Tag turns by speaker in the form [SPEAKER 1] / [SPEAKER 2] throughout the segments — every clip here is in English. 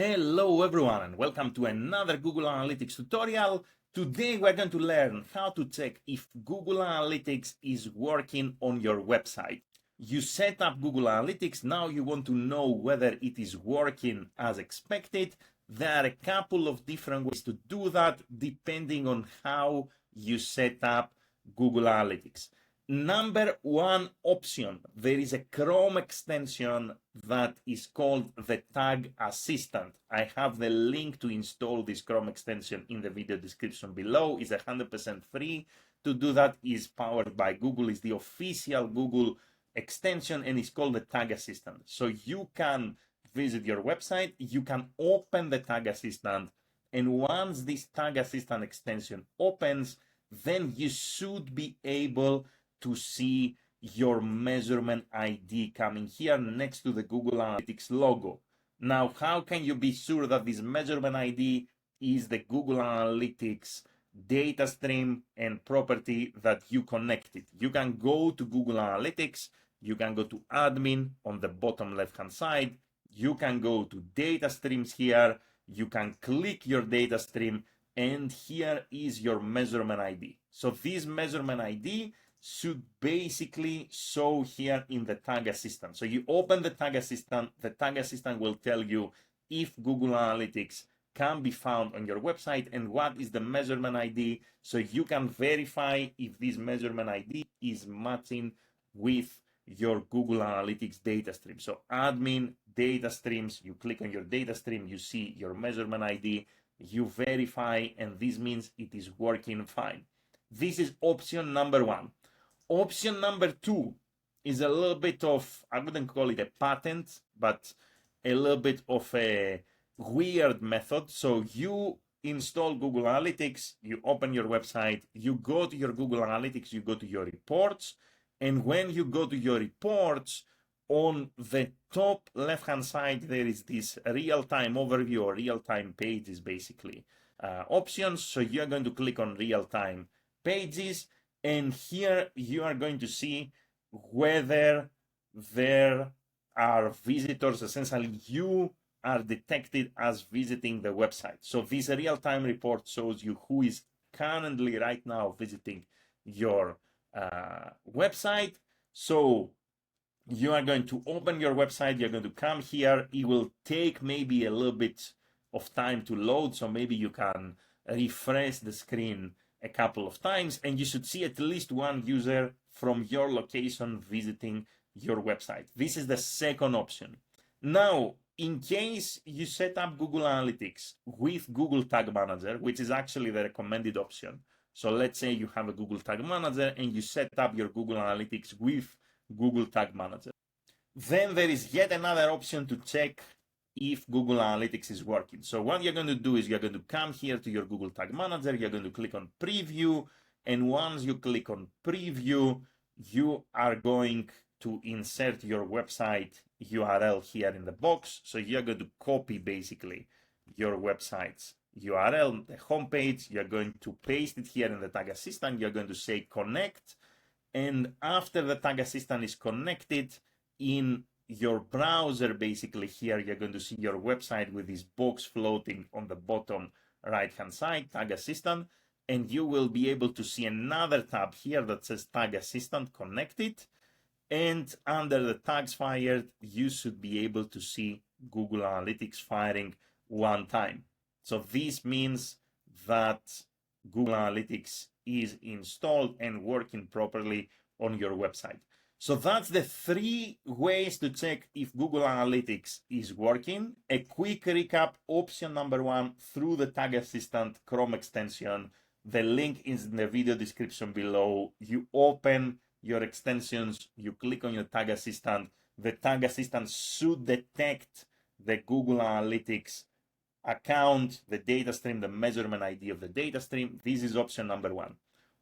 [SPEAKER 1] Hello everyone and welcome to another Google Analytics tutorial. Today we're going to learn how to check if Google Analytics is working on your website. You set up Google Analytics, now you want to know whether it is working as expected. There are a couple of different ways to do that depending on how you set up Google Analytics. Number one option, there is a Chrome extension that is called the Tag Assistant. I have the link to install this Chrome extension in the video description below. It's 100% free. To do that is powered by Google. It's the official Google extension and it's called the Tag Assistant. So you can visit your website, you can open the Tag Assistant, and once this Tag Assistant extension opens, then you should be able to see your measurement ID coming here next to the Google Analytics logo. Now, how can you be sure that this measurement ID is the Google Analytics data stream and property that you connected? You can go to Google Analytics, you can go to admin on the bottom left-hand side, you can go to data streams here, you can click your data stream, and here is your measurement ID. So this measurement ID should basically show here in the Tag Assistant. So you open the Tag Assistant will tell you if Google Analytics can be found on your website and what is the measurement ID, so you can verify if this measurement ID is matching with your Google Analytics data stream. So admin, data streams, you click on your data stream, you see your measurement ID, you verify, and this means it is working fine. This is option number one. Option number two is a little bit of, I wouldn't call it a patent, but a little bit of a weird method. So you install Google Analytics, you open your website, you go to your Google Analytics, you go to your reports, and when you go to your reports, on the top left-hand side, there is this real-time overview or real-time pages, basically, options. So you're going to click on real-time pages, and here you are going to see whether there are visitors. Essentially, you are detected as visiting the website. So this real-time report shows you who is currently right now visiting your website. So you are going to open your website, you're going to come here. It will take maybe a little bit of time to load, so maybe you can refresh the screen a couple of times, and you should see at least one user from your location visiting your website. This is the second option. Now, in case you set up Google Analytics with Google Tag Manager, which is actually the recommended option. So let's say you have a Google Tag Manager and you set up your Google Analytics with Google Tag Manager. Then there is yet another option to check if Google Analytics is working. So what you're going to do is you're going to come here to your Google Tag Manager, you're going to click on Preview, and once you click on Preview, you are going to insert your website URL here in the box. So you're going to copy basically your website's URL, the homepage, you're going to paste it here in the Tag Assistant, you're going to say connect, and after the Tag Assistant is connected, in your browser, basically here, you're going to see your website with this box floating on the bottom right-hand side, Tag Assistant, and you will be able to see another tab here that says Tag Assistant Connected, and under the tags fired, you should be able to see Google Analytics firing one time. So this means that Google Analytics is installed and working properly on your website. So that's the three ways to check if Google Analytics is working. A quick recap: option number one, through the Tag Assistant Chrome extension. The link is in the video description below. You open your extensions, you click on your Tag Assistant. The Tag Assistant should detect the Google Analytics account, the data stream, the measurement ID of the data stream. This is option number one.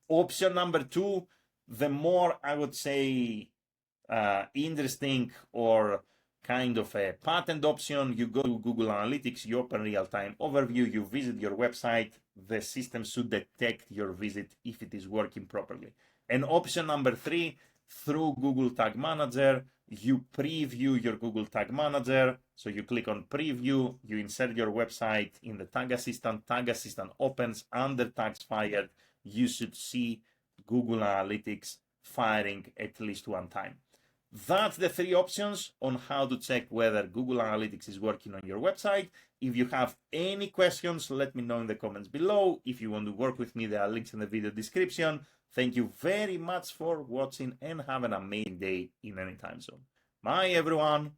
[SPEAKER 1] Option number two, the more, I would say, interesting or kind of a patent option. You go to Google Analytics, you open real-time overview, you visit your website, the system should detect your visit if it is working properly. And option number three, through Google Tag Manager. You preview your Google Tag Manager. So you click on preview, you insert your website in the Tag Assistant opens under tags fired. You should see Google Analytics firing at least one time. That's the 3 options on how to check whether Google Analytics is working on your website. If you have any questions, let me know in the comments below. If you want to work with me, there are links in the video description. Thank you very much for watching and have an amazing day in any time zone. Bye, everyone.